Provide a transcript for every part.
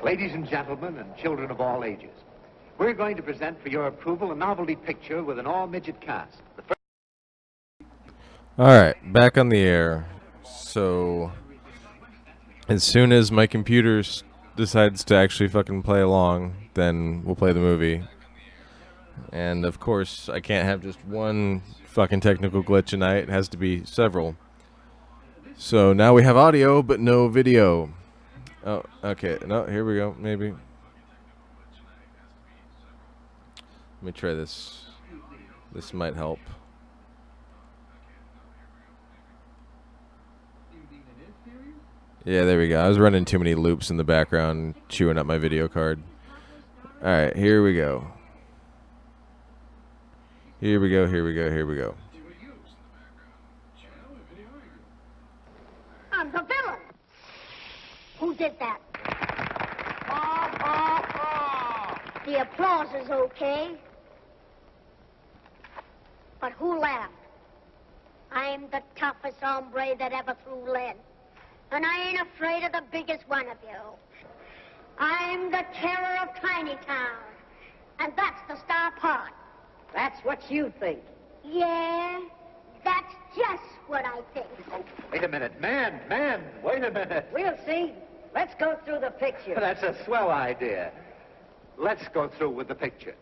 Ladies and gentlemen and children of all ages, we're going to present for your approval a novelty picture with an all-midget cast. Alright, back on the air. So, as soon as my computer decides to actually fucking play along, then we'll play the movie. And of course, I can't have just one fucking technical glitch tonight. It has to be several. So now we have audio, but no video. Oh, okay. No, here we go. Maybe. Let me try this. This might help. Yeah, there we go. I was running too many loops in the background, chewing up my video card. Alright, here we go. Here we go, here we go, here we go. I'm the villain. Who did that? The applause is okay. But who laughed? I'm the toughest hombre that ever threw lead. And I ain't afraid of the biggest one of you. I'm the terror of Tiny Town. And that's the star part. That's what you think. Yeah, that's just what I think. Wait a minute. Man, wait a minute. We'll see. Let's go through the picture. That's a swell idea. Let's go through with the picture.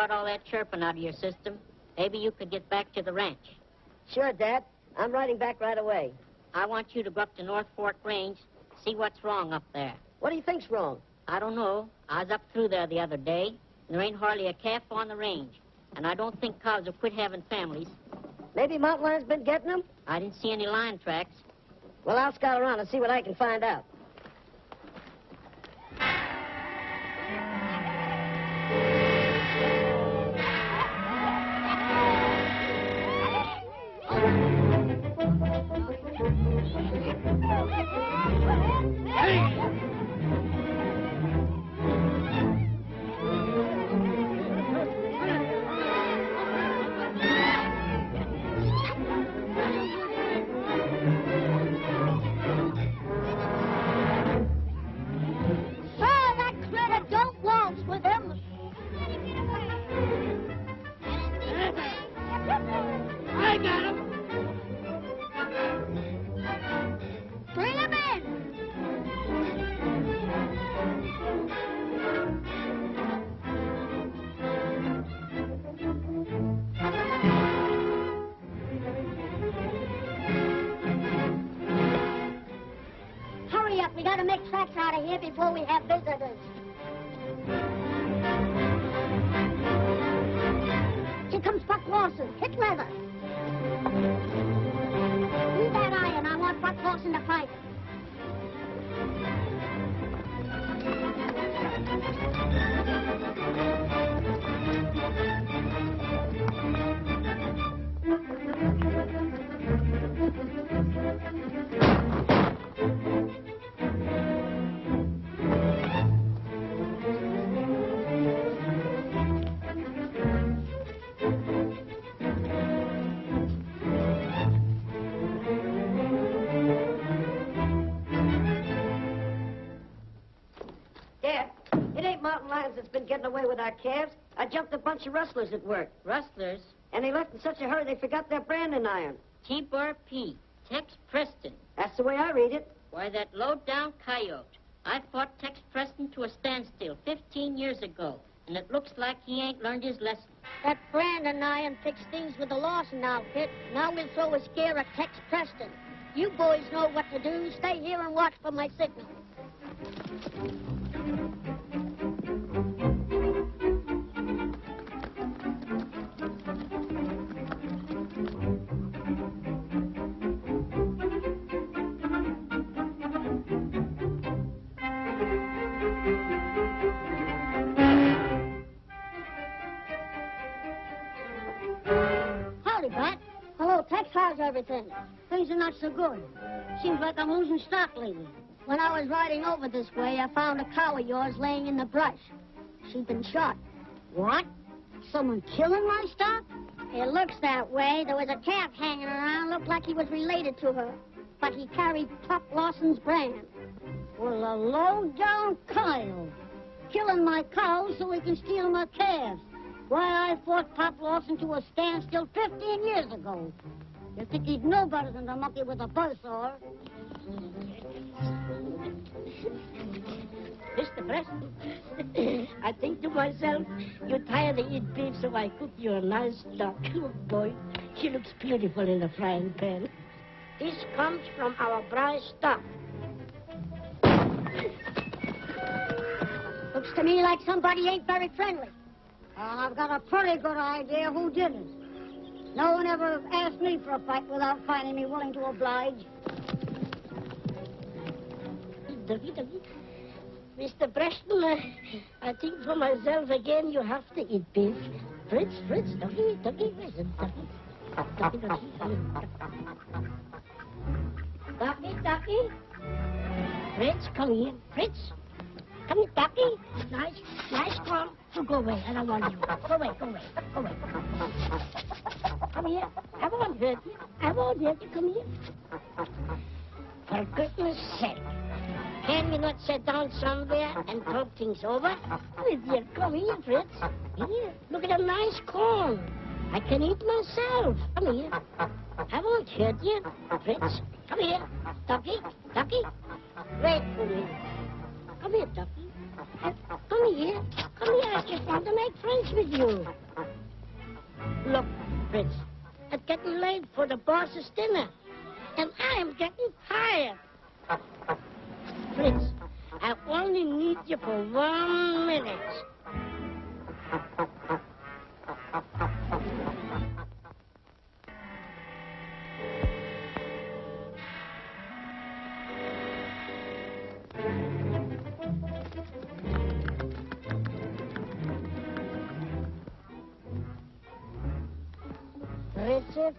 got all that chirping out of your system, maybe you could get back to the ranch. Sure, Dad. I'm riding back right away. I want you to go up to North Fork Range, see what's wrong up there. What do you think's wrong? I don't know. I was up through there the other day, and there ain't hardly a calf on the range. And I don't think cows will quit having families. Maybe mountain lion's been getting them? I didn't see any lion tracks. Well, I'll scout around and see what I can find out. I got him. Bring him in. Hurry up. We got to make tracks out of here before we have visitors. Here comes Buck Lawson. Hit leather. Leave that iron. I want Buck Lawson to fight it. That's been getting away with our calves. I jumped a bunch of rustlers at work. Rustlers? And they left in such a hurry they forgot their branding iron. T-Bar-P, Tex Preston. That's the way I read it. Why, that low-down coyote. I fought Tex Preston to a standstill 15 years ago, and it looks like he ain't learned his lesson. That Brandon iron fixed things with the Lawson outfit. Now we'll throw a scare at Tex Preston. You boys know what to do. Stay here and watch for my signal. How's everything? Things are not so good. Seems like I'm losing stock lately. When I was riding over this way, I found a cow of yours laying in the brush. She'd been shot. What? Someone killing my stock? It looks that way. There was a calf hanging around. Looked like he was related to her. But he carried Pop Lawson's brand. Well, a low-down Kyle. Killing my cows so he can steal my calves. Why, I fought Pop Lawson to a standstill 15 years ago. You think he'd know better than the monkey with a buzzsaw? Mr. Preston, I think to myself, you're tired of eating beef, so I cook you a nice duck. Oh, boy, she looks beautiful in the frying pan. This comes from our prize stock. Looks to me like somebody ain't very friendly. I've got a pretty good idea who did it. No one ever asked me for a fight without finding me willing to oblige. Dougie. Mr. Preston, I think for myself again you have to eat beef. Fritz, Dougie, listen, Dougie. Fritz, come here. Fritz, come here, Dougie. Nice call. So go away, I don't want you. Go away. Come here. I won't hurt you. Come here. For goodness sake. Can we not sit down somewhere and talk things over? Dear, come here, Fritz. Here, look at a nice corn. I can eat myself. Come here. I won't hurt you, Fritz. Come here. Ducky. Wait for me. Come here, Ducky. Come here. I just want to make friends with you. Look, Fritz, it's getting late for the boss's dinner, and I am getting tired. Fritz, I only need meet you for 1 minute.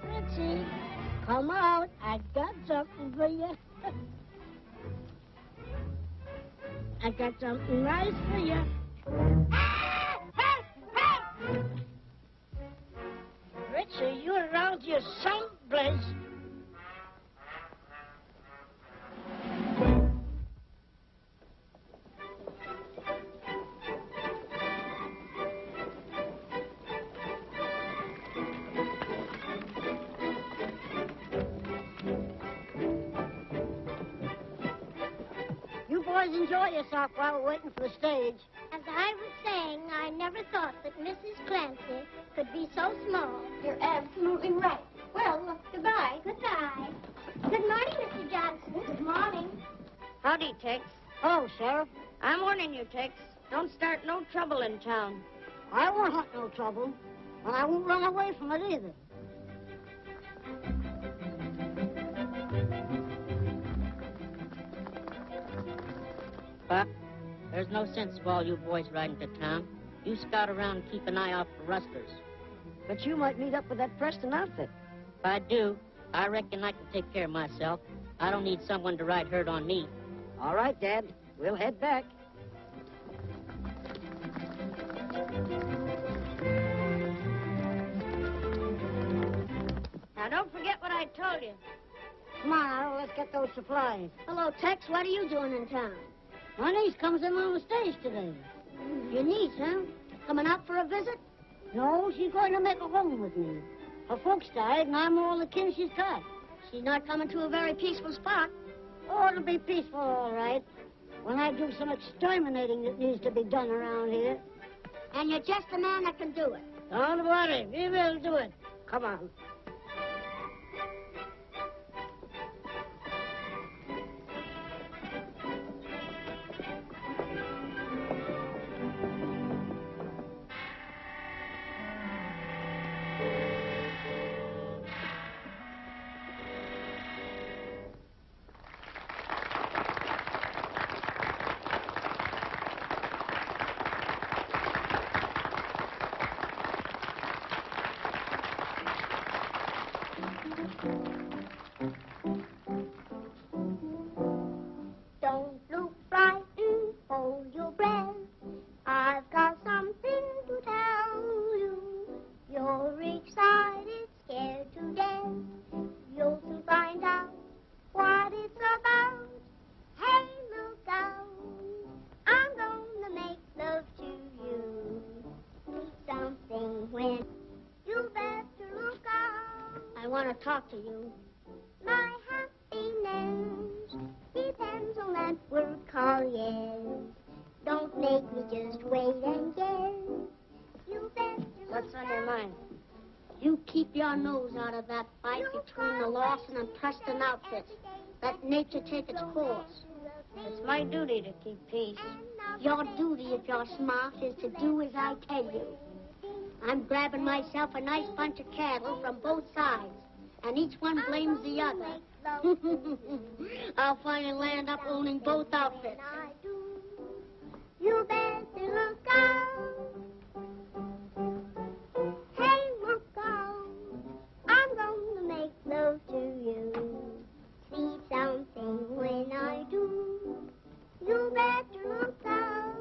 Fritzy, come out. I got something for you. I got something nice for you. Fritzy, you around here someplace. Enjoy yourself while we're waiting for the stage. As I was saying, I never thought that Mrs. Clancy could be so small. You're absolutely right. Well, goodbye. Goodbye. Good morning, Mr. Johnson. Good morning. Howdy, Tex. Oh, Sheriff, I'm warning you, Tex. Don't start no trouble in town. I won't have no trouble, and I won't run away from it either. Buck, there's no sense of all you boys riding to town. You scout around and keep an eye out for rustlers. But you might meet up with that Preston outfit. If I do, I reckon I can take care of myself. I don't need someone to ride herd on me. All right, Dad. We'll head back. Now, don't forget what I told you. Come on, Arrow, let's get those supplies. Hello, Tex. What are you doing in town? My niece comes in on the stage today. Your niece, huh? Coming out for a visit? No, she's going to make a home with me. Her folks died, and I'm all the kin she's got. She's not coming to a very peaceful spot. Oh, it'll be peaceful, all right, when I do some exterminating that needs to be done around here. And you're just the man that can do it. Don't worry, we will do it. Come on. Don't look frightened, hold your breath. I've got something to tell you. You're excited, scared to death. You'll soon find out what it's about. Hey, look out, I'm gonna make love to you. Need something when you better look out. I want to talk to you. My happiness depends on that word called yes. Don't make me just wait and guess. You better What's on your mind? You keep your nose out of that fight between the Lawson and Preston outfits. Let nature take its course. It's my duty to keep peace. Your duty, if you're smart, is to do as I tell you. I'm grabbing myself a nice bunch of cattle from both sides, and each one blames the other. I'll finally land up owning both outfits. You better look out. Hey, look out. I'm gonna make love to you. See something when I do. You better look out.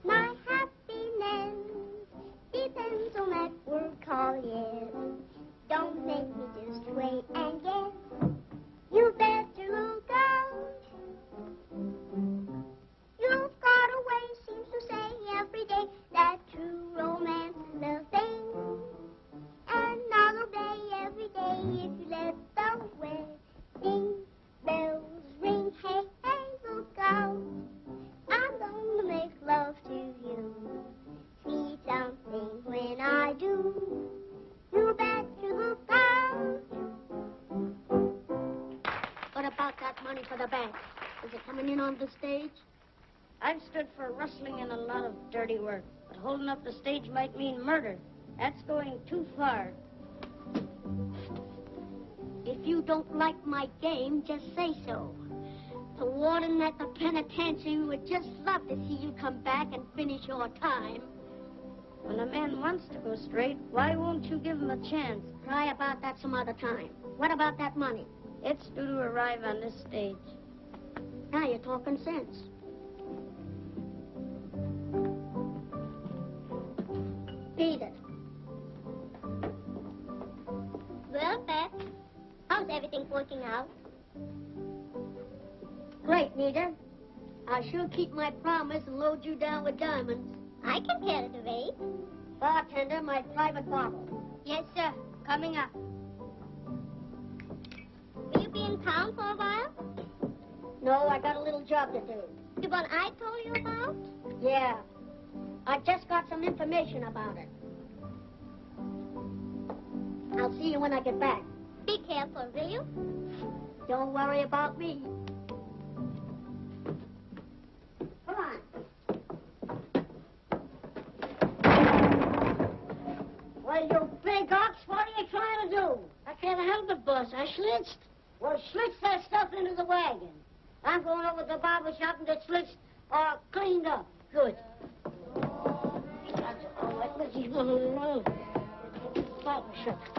My happiness depends on that word called yes. Don't make me just wait and guess. You better look out. You Is it coming in on the stage? I've stood for rustling and a lot of dirty work, but holding up the stage might mean murder. That's going too far. If you don't like my game, just say so. The warden at the penitentiary would just love to see you come back and finish your time. When a man wants to go straight, why won't you give him a chance? Try about that some other time. What about that money? It's due to arrive on this stage. Now you're talking sense. Beat it. Well, Beth, how's everything working out? Great, Nita. I'll sure keep my promise and load you down with diamonds. I can carry the weight. Bartender, my private bottle. Yes, sir. Coming up. Will you be in town for a while? No, I got a little job to do. The one I told you about? Yeah. I just got some information about it. I'll see you when I get back. Be careful, will you? Don't worry about me. Come on. Well, you big ox, what are you trying to do? I can't help it, boss. I slitched. Well, slitch that stuff into the wagon. I'm going over to the barber shop and get slitched or cleaned up. Good. That's all right. Let's see. Barber shop. I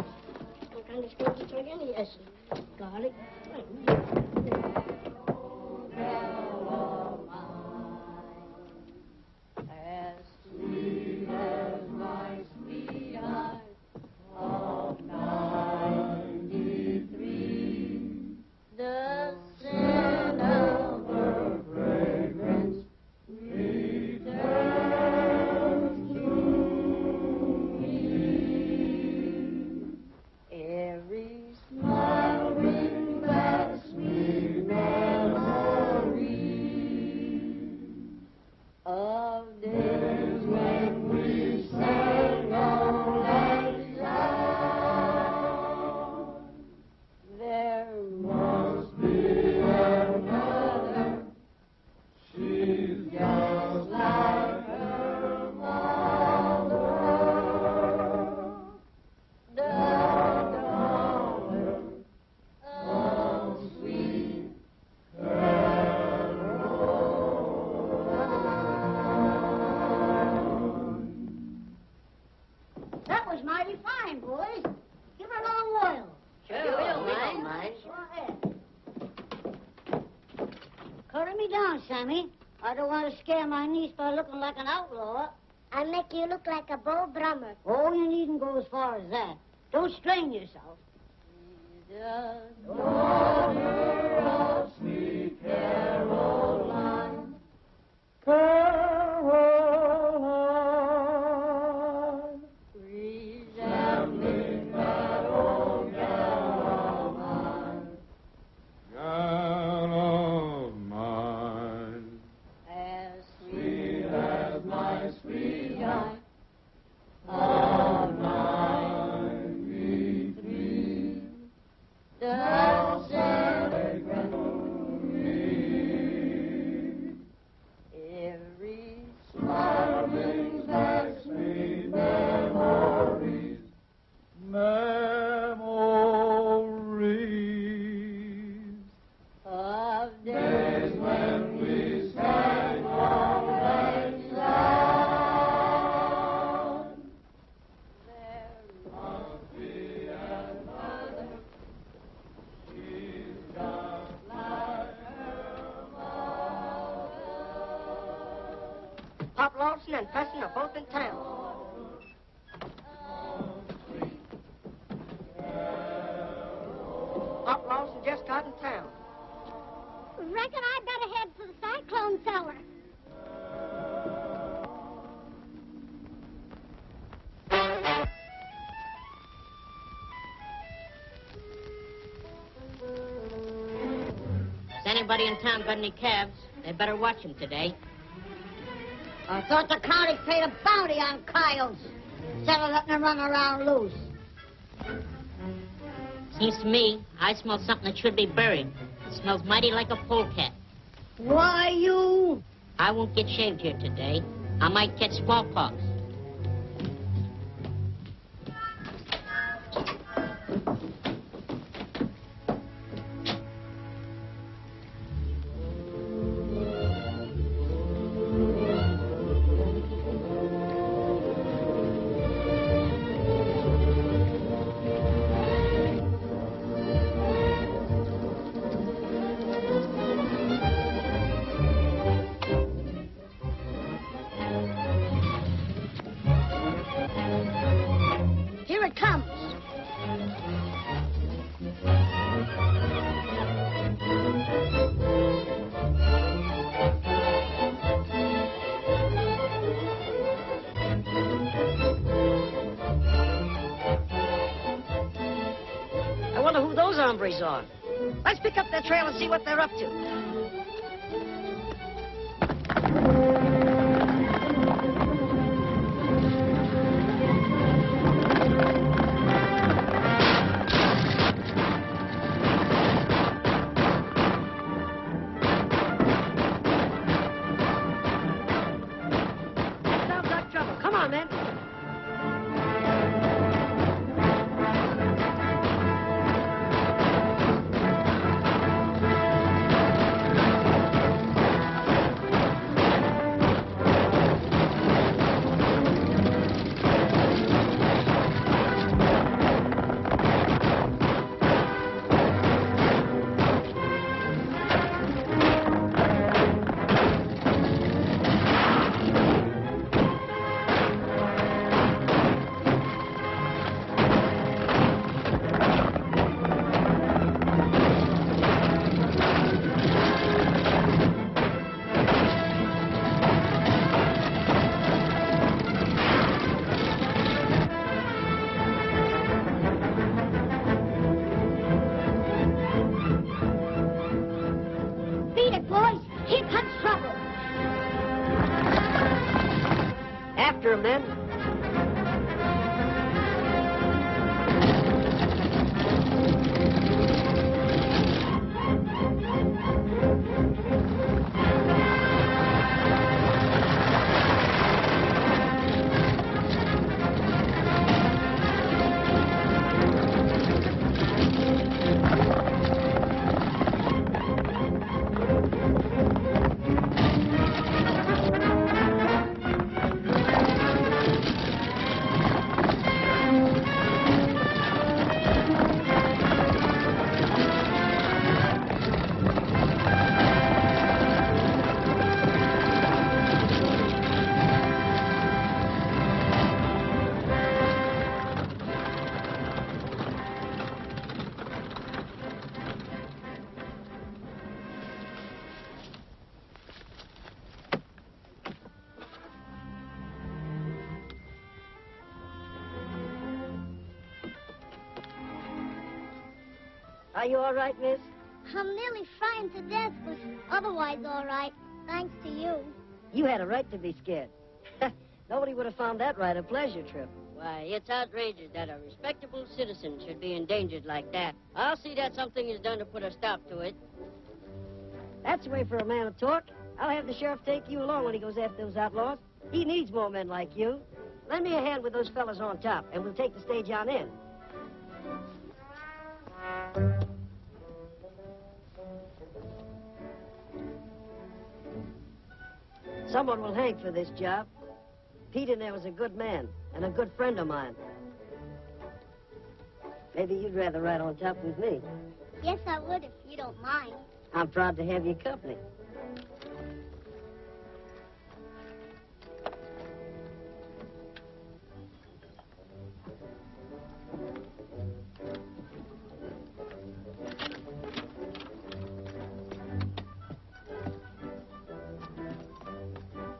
can't supposed to take any essence. Got it. That was mighty fine, boys. Give her a long while. Sure, we don't mind. Go ahead. Cutter me down, Sammy. I don't want to scare my niece by looking like an outlaw. I make you look like a bow drummer. Oh, you needn't go as far as that. Don't strain yourself. Pop Lawson and Preston are both in town. Pop Lawson just got in town. Reckon I better head for the cyclone cellar. Has anybody in town got any cabs? They better watch them today. I thought the county paid a bounty on coyotes instead of letting them run around loose. Seems to me I smell something that should be buried. It smells mighty like a polecat. Why, you? I won't get shaved here today. I might catch smallpox. Here it comes. I wonder who those hombres are. Let's pick up their trail and see what they're up to. Sounds like trouble. Come on, men. Beat it, boys. Here comes trouble. After 'em, men. Are you all right, miss? I'm nearly frightened to death, but otherwise all right. Thanks to you. You had a right to be scared. Nobody would have found that right a pleasure trip. Why, it's outrageous that a respectable citizen should be endangered like that. I'll see that something is done to put a stop to it. That's the way for a man to talk. I'll have the sheriff take you along when he goes after those outlaws. He needs more men like you. Lend me a hand with those fellas on top, and we'll take the stage on in. Someone will hang for this job. Pete in there was a good man and a good friend of mine. Maybe you'd rather ride on top with me. Yes, I would if you don't mind. I'm proud to have your company.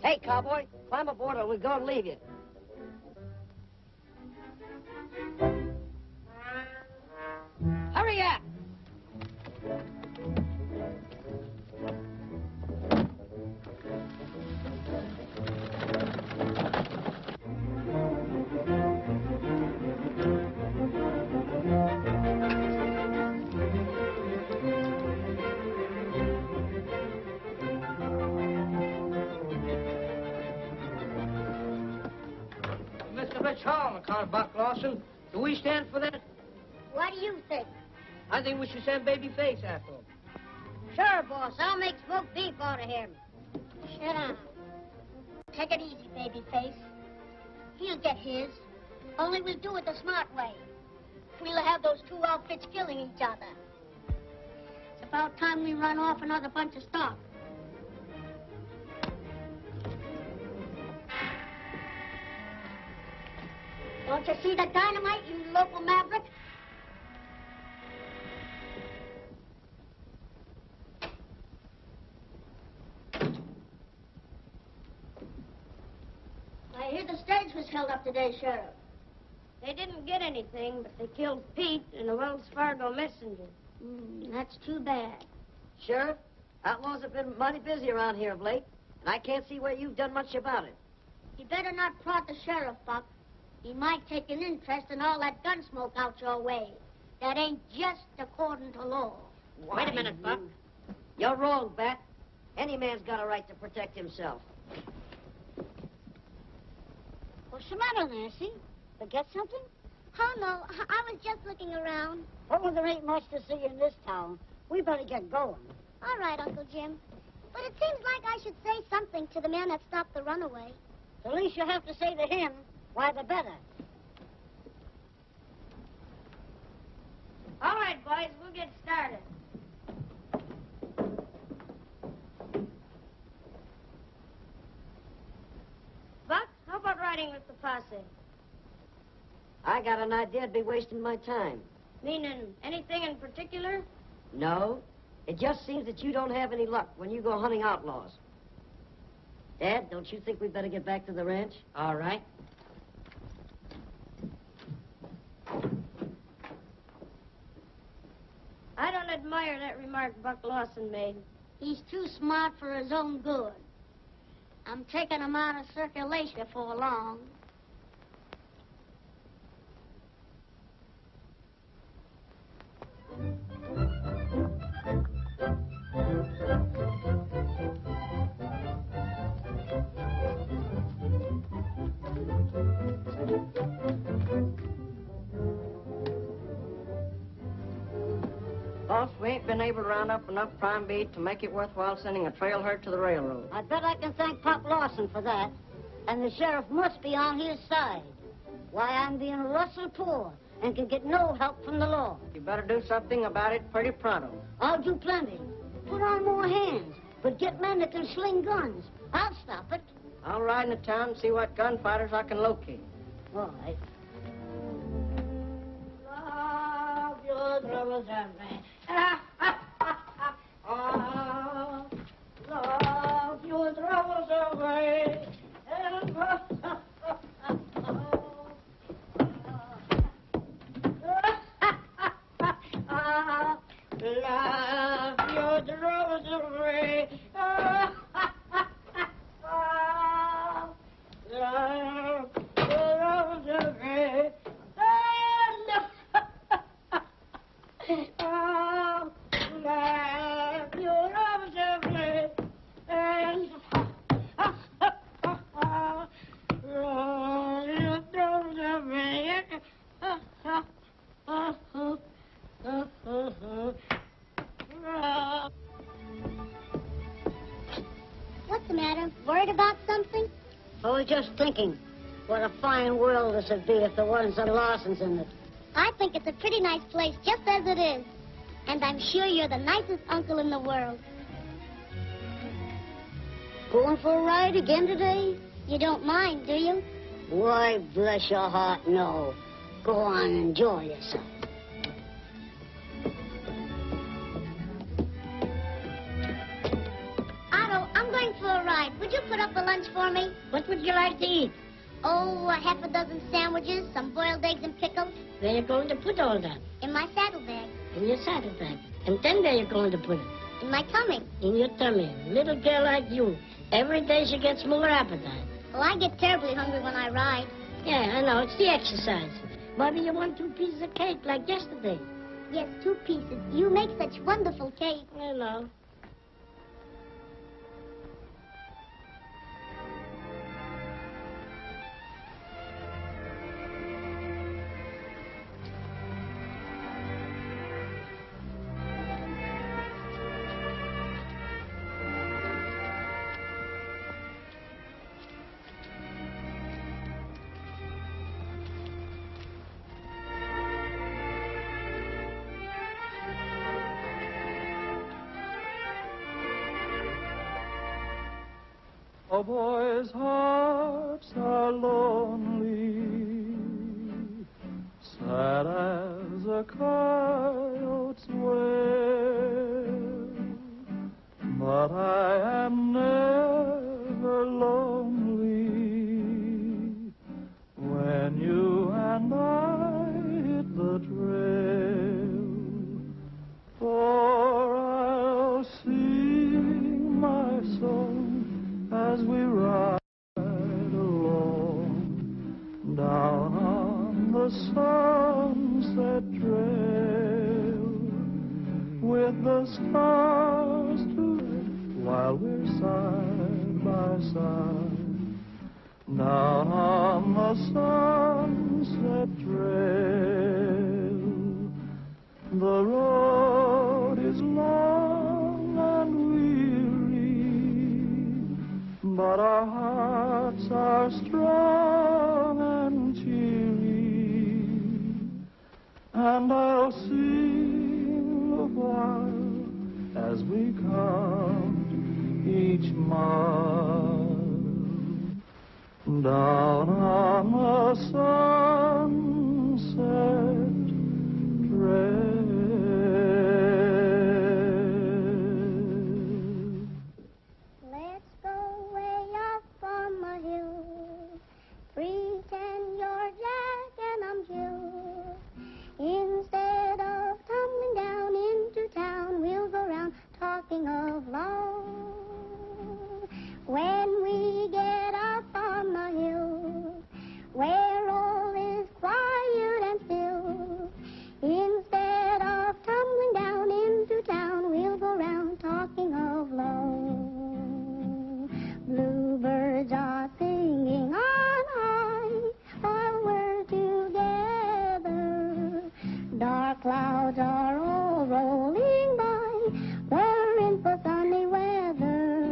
Hey, cowboy, climb aboard or we'll go and leave you. Hurry up! much harm in calling Buck Lawson. Do we stand for that? What do you think? I think we should send Babyface after him. Sure, boss. I'll make smoked beef out of him. Shut up. Take it easy, babyface. He'll get his. Only we'll do it the smart way. We'll have those two outfits killing each other. It's about time we run off another bunch of stock. Don't you see the dynamite, you local maverick? I hear the stage was held up today, Sheriff. They didn't get anything, but they killed Pete and the Wells Fargo messenger. That's too bad. Sheriff, outlaws have been mighty busy around here of late, and I can't see where you've done much about it. You better not prod the sheriff, Buck. He might take an interest in all that gun smoke out your way. That ain't just according to law. Wait a minute, Buck. You're wrong, Bat. Any man's got a right to protect himself. What's the matter, Nancy? Forget something? Oh, no, I was just looking around. Oh, there ain't much to see in this town. We better get going. All right, Uncle Jim. But it seems like I should say something to the man that stopped the runaway. The least you have to say to him, why, the better. All right, boys, we'll get started. Buck, how about riding with the posse? I got an idea I'd be wasting my time. Meaning anything in particular? No, it just seems that you don't have any luck when you go hunting outlaws. Dad, don't you think we'd better get back to the ranch? All right. I don't admire that remark Buck Lawson made. He's too smart for his own good. I'm taking him out of circulation before long. Boss, we ain't been able to round up enough prime beef to make it worthwhile sending a trail herd to the railroad. I bet I can thank Pop Lawson for that. And the sheriff must be on his side. Why, I'm being rustled poor and can get no help from the law. You better do something about it pretty pronto. I'll do plenty. Put on more hands, but get men that can sling guns. I'll stop it. I'll ride into town and see what gunfighters I can locate. All right. Love your troubles and me. Oh, love your troubles away. Love your troubles away. Love your troubles away. Oh, love your troubles away. Love your troubles away. What's the matter? Worried about something? I was just thinking, what a fine world this would be if there weren't some Lawsons in it. I think it's a pretty nice place just as it is. And I'm sure you're the nicest uncle in the world. Going for a ride again today? You don't mind, do you? Why, bless your heart, no. Go on, enjoy yourself. Otto, I'm going for a ride. Would you put up the lunch for me? What would you like to eat? Oh, a half a dozen sandwiches, some boiled eggs and pickles Where you going to put all that? in my saddlebag, In your saddlebag. And then where you going to put it? in my tummy. In your tummy. Little girl like you. Every day she gets more appetite. Well, I get terribly hungry when I ride. Yeah, I know. It's the exercise. Maybe you want 2 pieces of cake like yesterday. Yes, 2 pieces. You make such wonderful cake. I know. A boy's hearts are lonely, sad as a coyote's wail, but I am never lonely when you and I hit the trail, for I'll sing my song as we ride along down on the sunset trail, with the stars to while we're side by side, down on the sunset trail. The road is long and weary, but our hearts are strong and cheery, and I'll sing a while as we count each mile down on the sunset trail. Let's go way up on the hill. Pretend you're Jack and I'm Jill. Instead of tumbling down into town, we'll go round talking of love. When we get up on the hill, where all is quiet and still, instead of tumbling down into town, we'll go round talking of love. Bluebirds are singing on high while we're together. Dark clouds are all rolling by, we're in for sunny weather.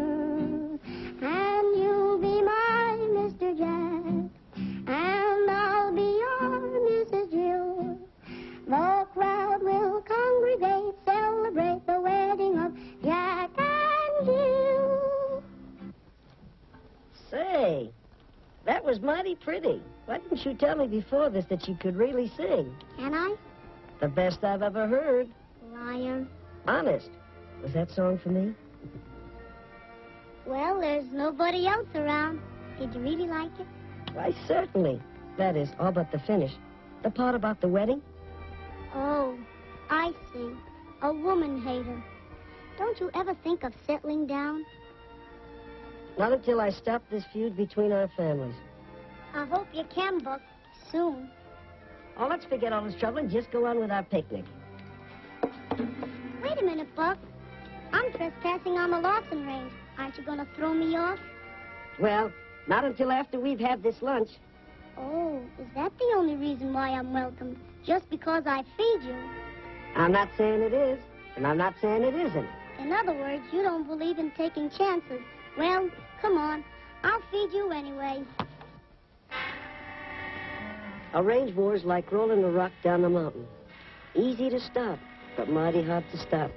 And you'll be my Mr. Jack, and I'll be your Mrs. Jill. The crowd will congregate, celebrate the wedding of Jack and Jill. Say, that was mighty pretty. Why didn't you tell me before this that you could really sing? Can I? The best I've ever heard. Liar. Honest. Was that song for me? Well, there's nobody else around. Did you really like it? Why, certainly. That is, all but the finish. The part about the wedding? Oh, I see. A woman hater. Don't you ever think of settling down? Not until I stop this feud between our families. I hope you can, Buck, soon. Oh, let's forget all this trouble and just go on with our picnic. Wait a minute, Buck. I'm trespassing on the Lawson range. Aren't you going to throw me off? Well, not until after we've had this lunch. Oh, is that the only reason why I'm welcome? Just because I feed you? I'm not saying it is, and I'm not saying it isn't. In other words, you don't believe in taking chances. Well, come on. I'll feed you anyway. A range war is like rolling a rock down a mountain. Easy to stop, but mighty hard to stop.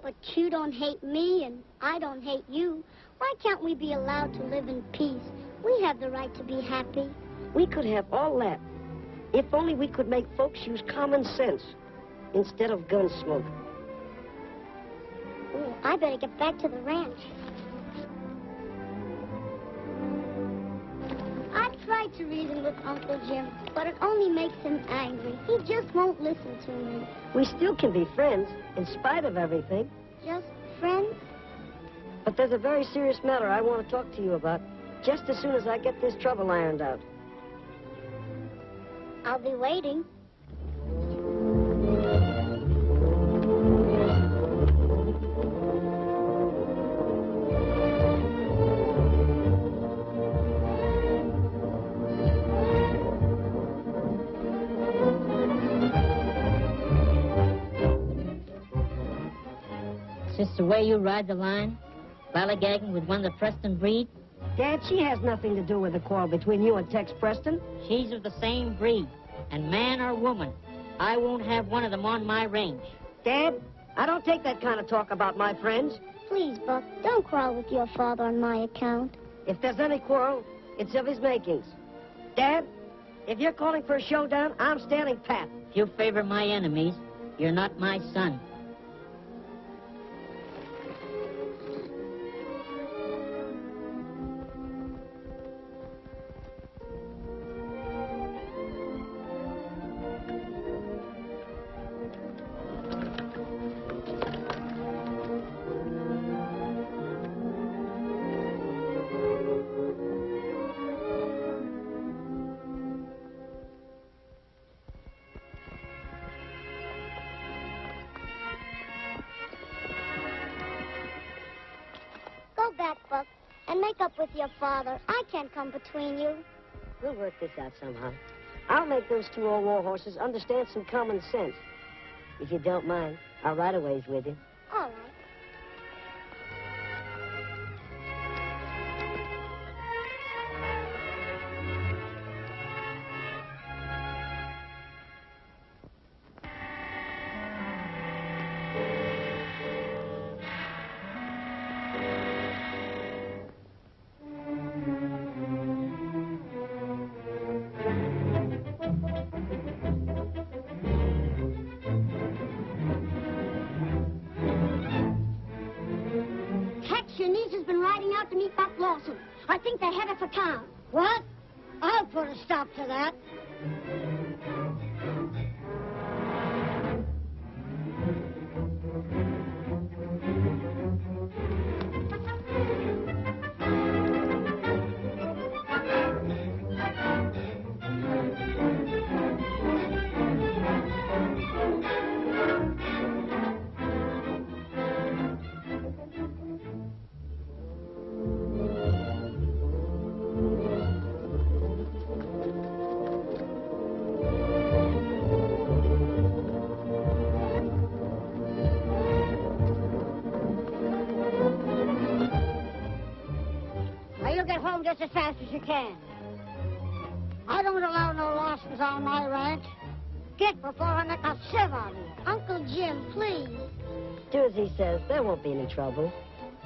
But you don't hate me, and I don't hate you. Why can't we be allowed to live in peace? We have the right to be happy. We could have all that, if only we could make folks use common sense instead of gun smoke. Ooh, I better get back to the ranch. I've tried to reason with Uncle Jim, but it only makes him angry. He just won't listen to me. We still can be friends, in spite of everything. Just friends? But there's a very serious matter I want to talk to you about, just as soon as I get this trouble ironed out. I'll be waiting. Is this the way you ride the line? Lollygagging with one of the Preston breed? Dad, she has nothing to do with the quarrel between you and Tex Preston. She's of the same breed. And man or woman, I won't have one of them on my range. Dad, I don't take that kind of talk about my friends. Please, Buck, don't quarrel with your father on my account. If there's any quarrel, it's of his makings. Dad, if you're calling for a showdown, I'm standing pat. If you favor my enemies, you're not my son. Go back, Buck, and make up with your father. I can't come between you. We'll work this out somehow. I'll make those two old war horses understand some common sense. If you don't mind, I'll ride a ways with you. All right. Your niece has been riding out to meet Buck Lawson. I think they're headed for town. What? I'll put a stop to that. You'll get home just as fast as you can. I don't allow no Lawsons on my ranch. Get before I make a sieve out of you. Uncle Jim, please. Do as he says. There won't be any trouble.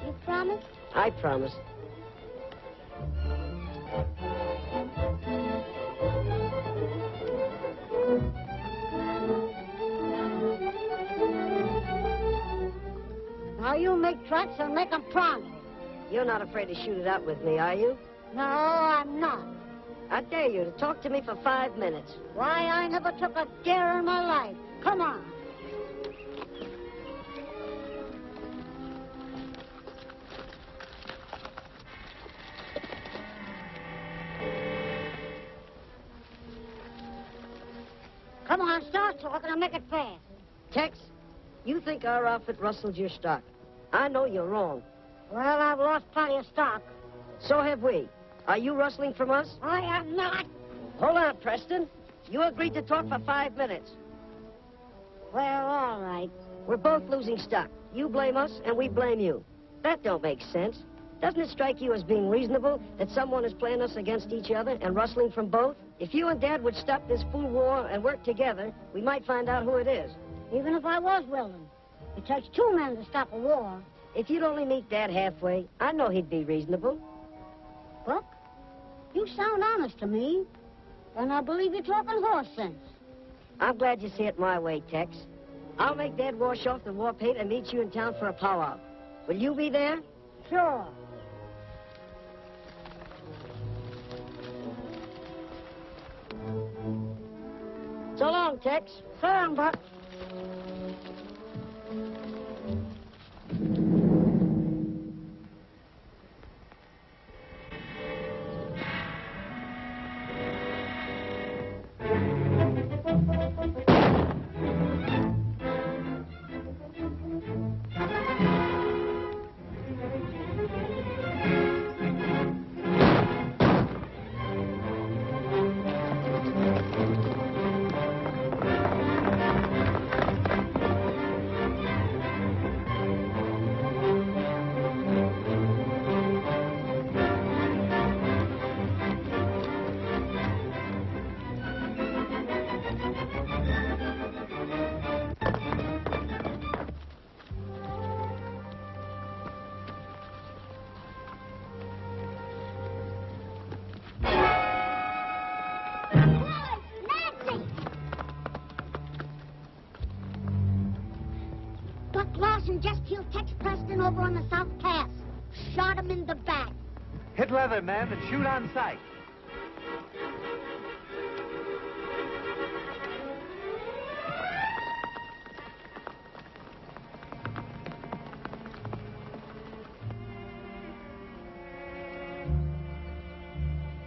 You promise? I promise. Now you make tracks and make 'em promise. You're not afraid to shoot it out with me, are you? No, I'm not. I dare you to talk to me for 5 minutes. Why, I never took a dare in my life. Come on. Come on, start talking and make it fast. Tex, you think our outfit rustled your stock. I know you're wrong. Well, I've lost plenty of stock. So have we. Are you rustling from us? I am not. Hold on, Preston. You agreed to talk for 5 minutes. Well, all right. We're both losing stock. You blame us, and we blame you. That don't make sense. Doesn't it strike you as being reasonable that someone is playing us against each other and rustling from both? If you and Dad would stop this fool war and work together, we might find out who it is. Even if I was willing. It takes 2 men to stop a war. If you'd only meet Dad halfway, I know he'd be reasonable. Buck, you sound honest to me. And I believe you're talking horse sense. I'm glad you see it my way, Tex. I'll make Dad wash off the war paint and meet you in town for a powwow. Will you be there? Sure. So long, Tex. So long, Buck. man just killed Tex Preston over on the South Pass. Shot him in the back. Hit leather, men, and shoot on sight.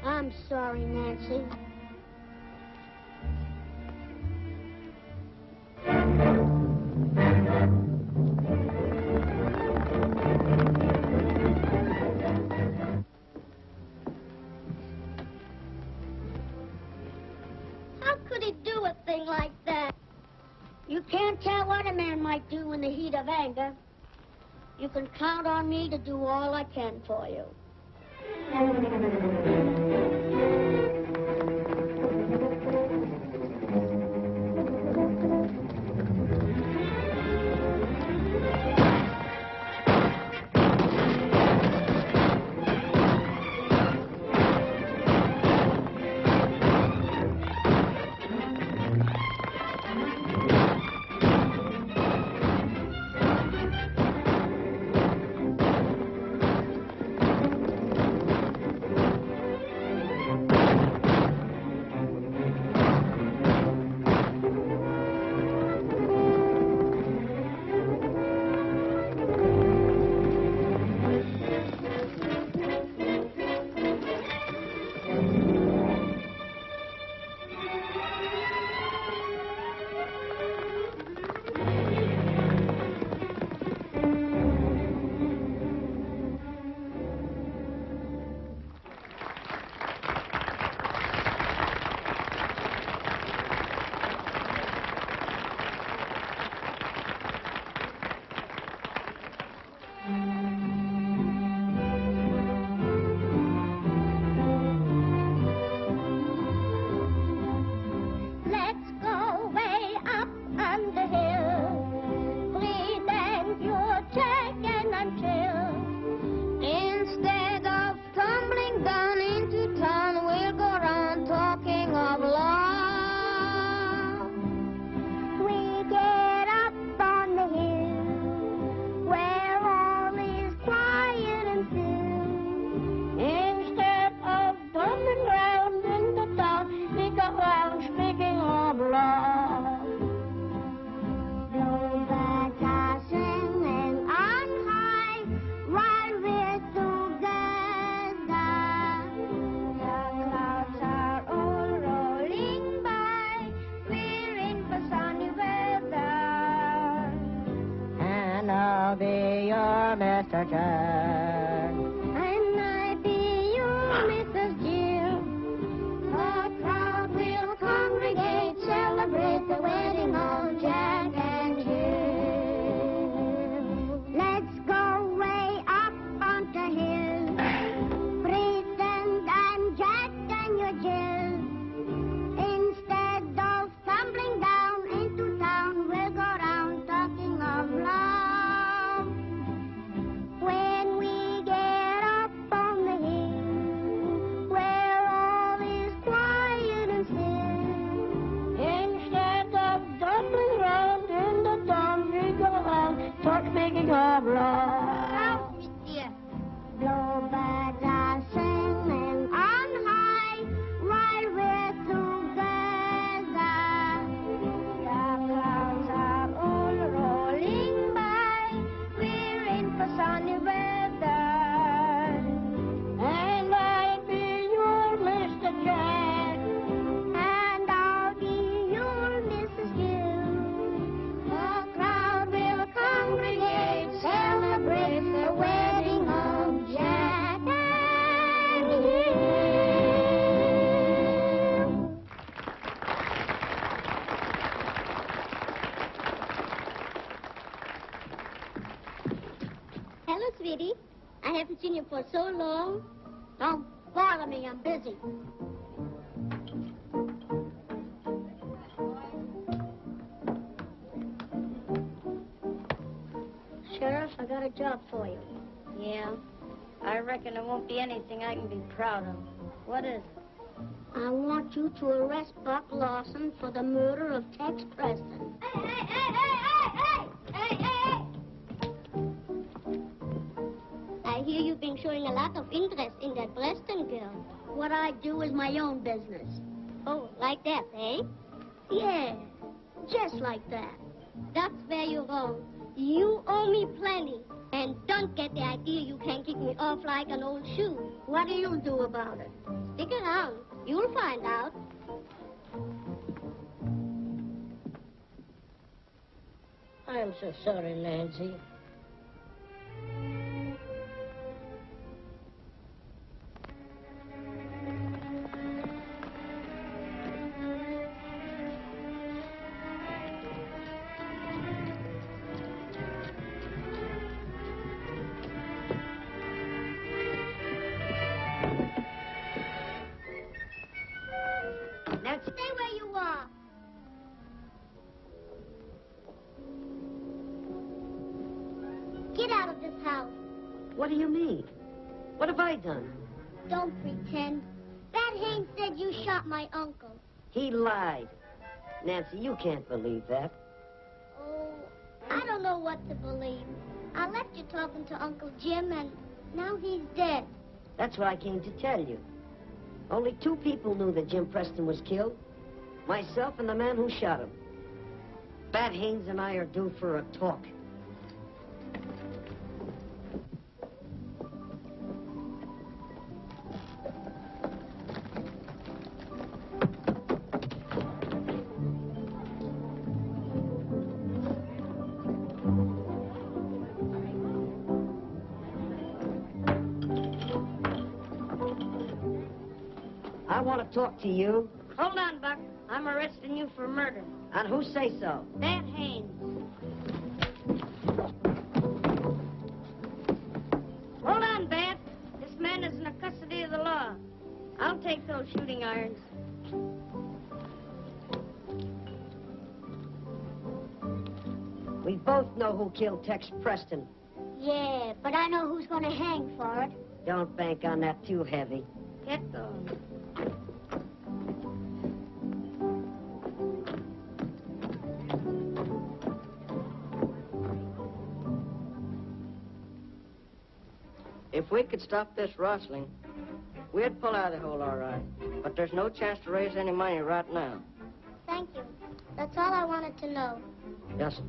I'm sorry, Nancy. How could he do a thing like that? You can't tell what a man might do in the heat of anger. You can count on me to do all I can for you. I'll be your Mr. Jack. And I be your Mrs. Jill. The crowd will congregate, celebrate the wedding of Jack and Jill. Let's go way up on the hill. Pretend I'm Jack and you're Jill. Instead of tumbling down into town, we'll go round talking of love. When we get up on the hill, where all is quiet and still, instead of tumbling round in the dawn, we go out talk speaking of love. Out with you. Bluebirds are singing on high while we're together. The clouds are all rolling by. We're in for sunny weather. And I'll be your Mr. Jack. And I'll be your Mrs. Jill. The crowd will congregate, celebrate the wedding of Jack and Jill. Hello, sweetie. I haven't seen you for so long. Don't bother me, I'm busy. Sheriff, I got a job for you. Yeah? I reckon it won't be anything I can be proud of. What is it? I want you to arrest Buck Lawson for the murder of Tex Preston. Hey, hey, hey, hey, hey, hey, hey, hey! hear you've been showing a lot of interest in that Preston girl. What I do is my own business. Oh, like that, eh? Yeah, just like that. That's where you're wrong. You owe me plenty. And don't get the idea you can kick me off like an old shoe. What do you do about it? Stick around. You'll find out. I'm so sorry, Nancy. Stay where you are. Get out of this house. What do you mean? What have I done? Don't pretend. Bat Haynes said you shot my uncle. He lied. Nancy, you can't believe that. Oh, I don't know what to believe. I left you talking to Uncle Jim, and now he's dead. That's what I came to tell you. Only 2 people knew that Jim Preston was killed. Myself and the man who shot him. Bat Haynes and I are due for a talk. I want to talk to you. Hold on, Buck. I'm arresting you for murder. And who say so? Bat Haynes. Hold on, Bat. This man is in the custody of the law. I'll take those shooting irons. We both know who killed Tex Preston. Yeah, but I know who's going to hang for it. Don't bank on that too heavy. Get going. If we could stop this rustling, we'd pull out of the hole all right. But there's no chance to raise any money right now. Thank you. That's all I wanted to know. Yes, sir.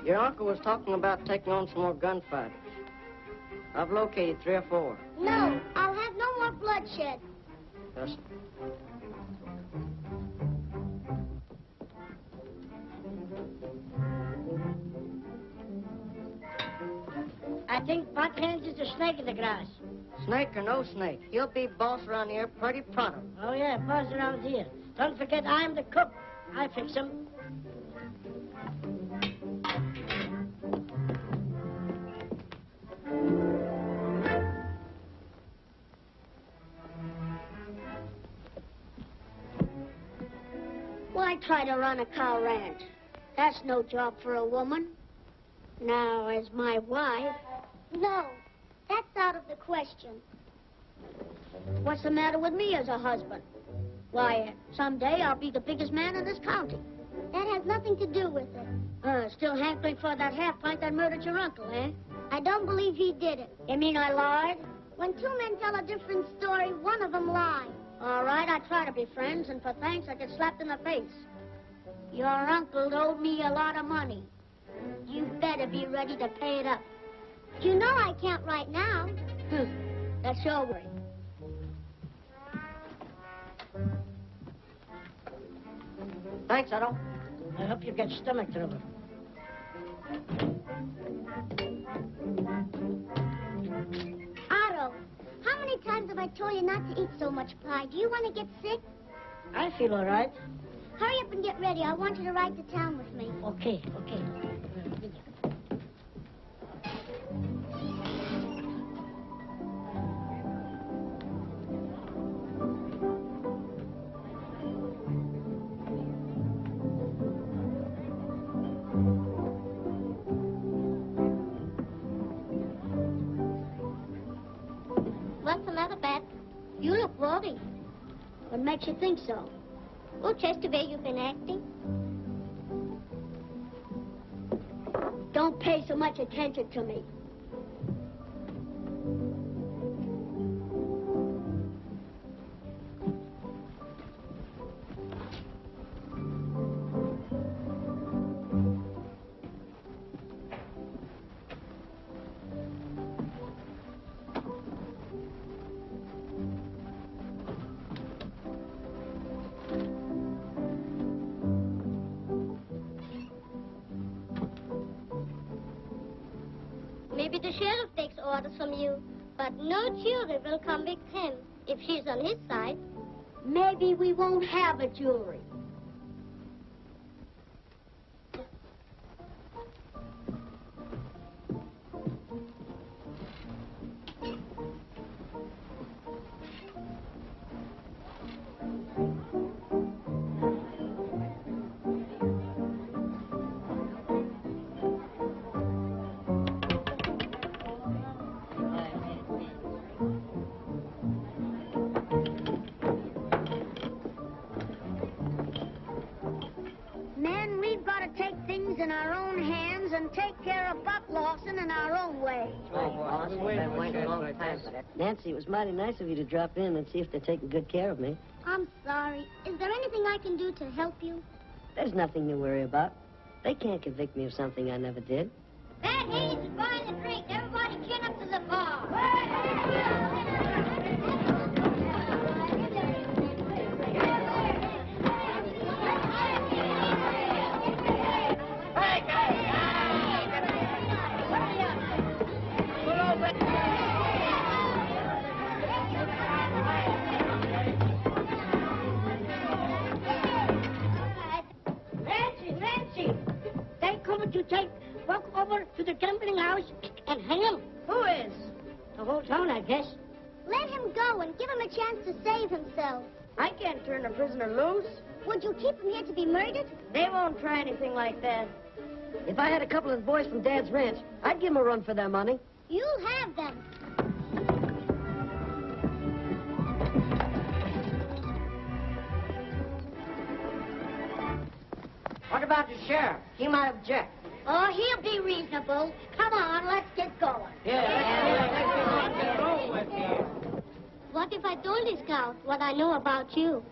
Your uncle was talking about taking on some more gunfighters. I've located 3 or 4. No, I'll have no more bloodshed. Yes, sir. I think Bat Haynes is the snake in the grass. Snake or no snake, he'll be boss around here pretty pronto. Oh, yeah, boss around here. Don't forget, I'm the cook. I fix him. Why try to run a cow ranch? That's no job for a woman. Now, as my wife... No, that's out of the question. What's the matter with me as a husband? Why, someday I'll be the biggest man in this county. That has nothing to do with it. Still hankering for that half-pint that murdered your uncle, eh? I don't believe he did it. You mean I lied? When 2 men tell a different story, one of them lies. All right, I try to be friends, and for thanks, I get slapped in the face. Your uncle owed me a lot of money. You better be ready to pay it up. You know I can't right now. That's your worry. Thanks, Otto. I hope you get stomach trouble. Otto, how many times have I told you not to eat so much pie? Do you want to get sick? I feel all right. Hurry up and get ready. I want you to ride to town with me. Okay. What's the matter, Bat? You look worried. What makes you think so? Oh, just the way you've been acting. Don't pay so much attention to me. Maybe the sheriff takes orders from you, but no jury will convict him if she's on his side. Maybe we won't have a jury. Men, we've got to take things in our own hands and take care of Buck Lawson in our own way. Nancy, it was mighty nice of you to drop in and see if they're taking good care of me. I'm sorry. Is there anything I can do to help you? There's nothing to worry about. They can't convict me of something I never did. Bad Hayes is buying a drink. Everybody chin up to the bar. Nancy! They coming to take Buck over to the gambling house and hang him. Who is? The whole town, I guess. Let him go and give him a chance to save himself. I can't turn a prisoner loose. Would you keep him here to be murdered? They won't try anything like that. If I had a couple of boys from Dad's ranch, I'd give them a run for their money. You'll have them. What about the sheriff? He might object. Oh, he'll be reasonable. Come on, let's get going. What if I told the scout what I know about you?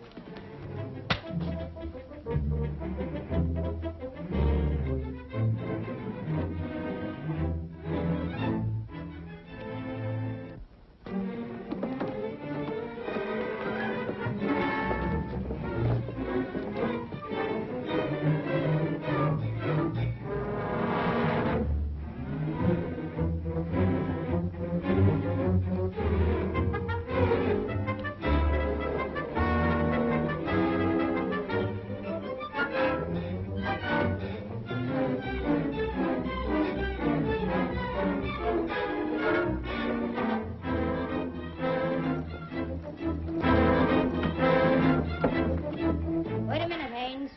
Wait a minute, Haynes.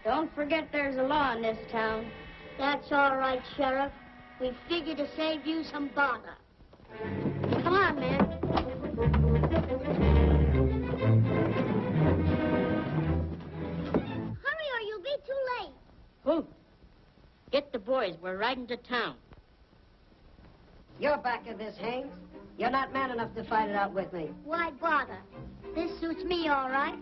Don't forget there's a law in this town. That's all right, Sheriff. We figured to save you some bother. Come on, man. Hurry or you'll be too late. Who? Get the boys. We're riding to town. You're back of this, Haynes. You're not man enough to fight it out with me. Why bother? This suits me all right.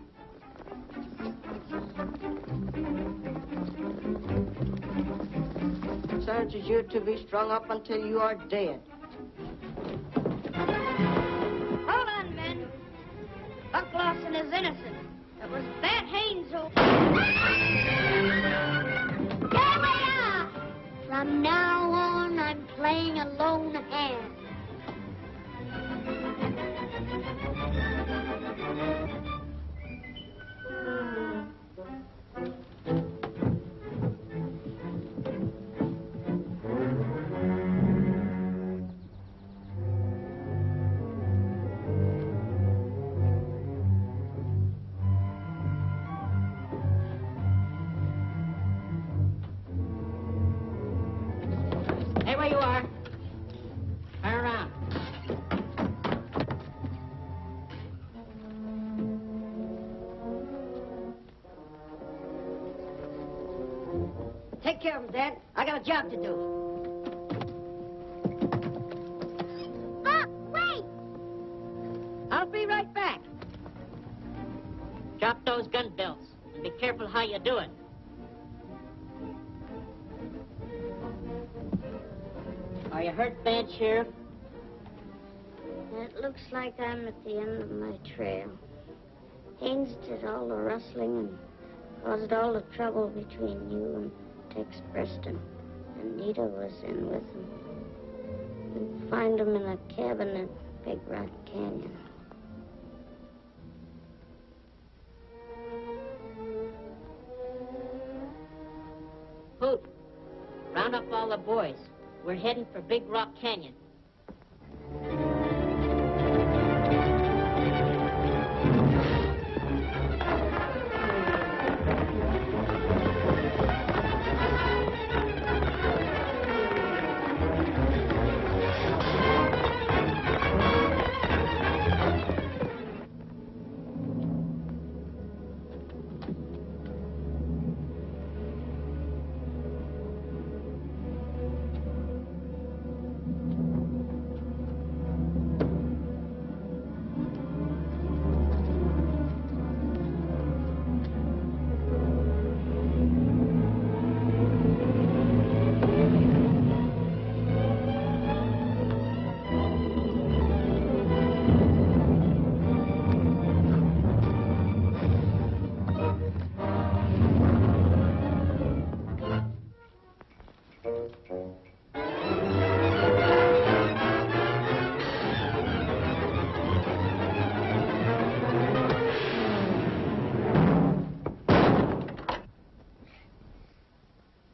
Charges you to be strung up until you are dead. Hold on, men. Buck Lawson is innocent. It was Bat Haynes who... There we are! From now on, I'm playing a lone hand. Hey, where you are. Turn around. Take care of him, Dad. I got a job to do. how you do it. Are you hurt bad, Sheriff? It looks like I'm at the end of my trail. Haynes did all the rustling and caused all the trouble between you and Tex Preston. Anita was in with him. You'll find him in a cabin in Big Rock Canyon. Hoot, round up all the boys. We're heading for Big Rock Canyon.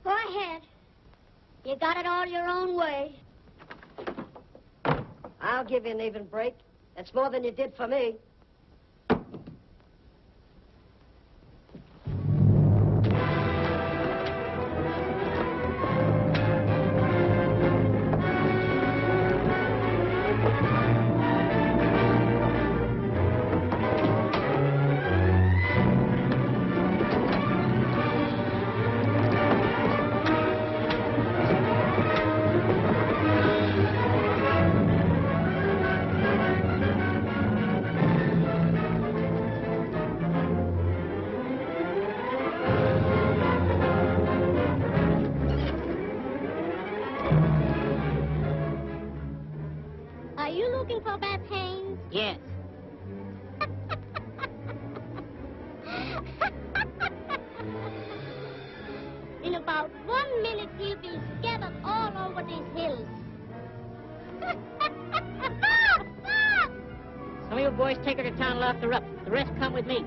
Go ahead. You got it all your own way. I'll give you an even break. That's more than you did for me. Are you looking for Beth Haynes? Yes. In about 1 minute, he'll be scattered all over these hills. Some of you boys take her to town and lock her up. The rest come with me.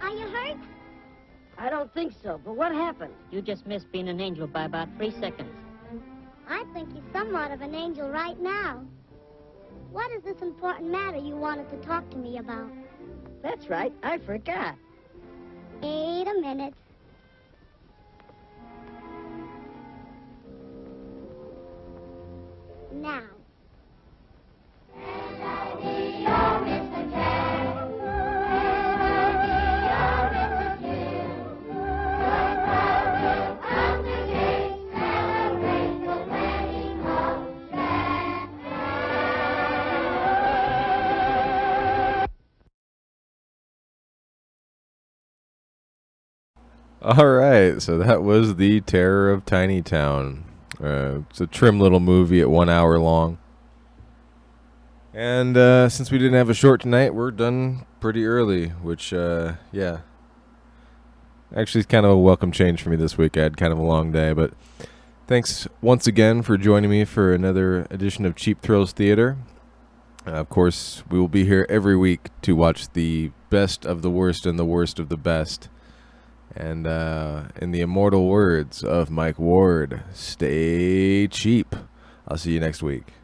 Are you hurt? I don't think so, but what happened? You just missed being an angel by about 3 seconds. I think you're somewhat of an angel right now. What is this important matter you wanted to talk to me about? That's right, I forgot. Wait a minute. now. All right, so that was The Terror of Tiny Town. It's a trim little movie at 1 hour long. And since we didn't have a short tonight, we're done pretty early, which, yeah. Actually, it's kind of a welcome change for me this week. I had kind of a long day, but thanks once again for joining me for another edition of Cheap Thrills Theater. Of course, we will be here every week to watch the best of the worst and the worst of the best. And in the immortal words of Mike Ward, stay cheap. I'll see you next week.